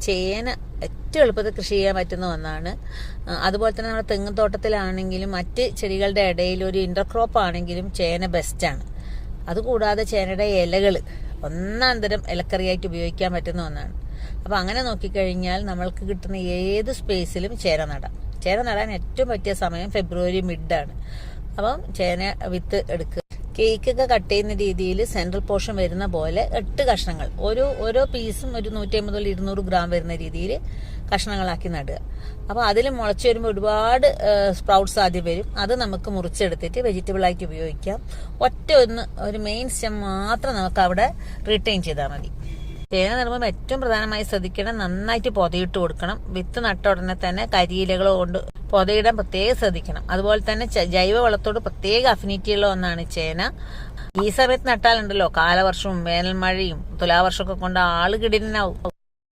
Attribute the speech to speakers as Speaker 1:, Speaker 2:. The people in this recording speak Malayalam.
Speaker 1: ചേന ഏറ്റവും എളുപ്പത്തിൽ കൃഷി ചെയ്യാൻ പറ്റുന്ന ഒന്നാണ്. അതുപോലെ തന്നെ നമ്മുടെ തെങ്ങ് തോട്ടത്തിലാണെങ്കിലും മറ്റ് ചെടികളുടെ ഇടയിൽ ഒരു ഇന്റർക്രോപ്പ് ആണെങ്കിലും ചേന ബെസ്റ്റാണ്. അതുകൂടാതെ ചേനയുടെ ഇലകൾ ഒന്നാം തരം ഇലക്കറിയായിട്ട് ഉപയോഗിക്കാൻ പറ്റുന്ന ഒന്നാണ്. അപ്പം അങ്ങനെ നോക്കിക്കഴിഞ്ഞാൽ നമ്മൾക്ക് കിട്ടുന്ന ഏത് സ്പേസിലും ചേന നടാം. ചേന നടാൻ ഏറ്റവും പറ്റിയ സമയം ഫെബ്രുവരി മിഡാണ്. അപ്പം ചേന വിത്ത് എടുക്കുക. കേക്കൊക്കെ കട്ട് ചെയ്യുന്ന രീതിയിൽ സെൻട്രൽ പോർഷൻ വരുന്ന പോലെ 8 കഷ്ണങ്ങൾ, ഓരോ പീസും ഒരു 150 മുതൽ 200 ഗ്രാം വരുന്ന രീതിയിൽ കഷ്ണങ്ങളാക്കി നടുക. അപ്പോൾ അതിൽ മുളച്ച് വരുമ്പോൾ ഒരുപാട് സ്പ്രൗട്ട്സ് ആദ്യം വരും. അത് നമുക്ക് മുറിച്ചെടുത്തിട്ട് വെജിറ്റബിൾ ആയിട്ട് ഉപയോഗിക്കാം. ഒരു മെയിൻ സ്റ്റെം മാത്രം നമുക്ക് അവിടെ റീറ്റെയിൻ ചെയ്താൽ മതി. ചേന നടുമ്പോൾ ഏറ്റവും പ്രധാനമായി ശ്രദ്ധിക്കണം, നന്നായിട്ട് പൊതയിട്ട് കൊടുക്കണം. വിത്ത് നട്ട ഉടനെ തന്നെ കരിയിലകൾ കൊണ്ട് പൊതയിടാൻ പ്രത്യേകം ശ്രദ്ധിക്കണം. അതുപോലെ തന്നെ ജൈവ വളത്തോട് പ്രത്യേക അഫിനിറ്റി ഉള്ള ഒന്നാണ് ചേന. ഈ സമയത്ത് നട്ടാലുണ്ടല്ലോ, കാലവർഷവും വേനൽമഴയും തുലാവർഷമൊക്കെ കൊണ്ട് ആളുകിടിനാവും.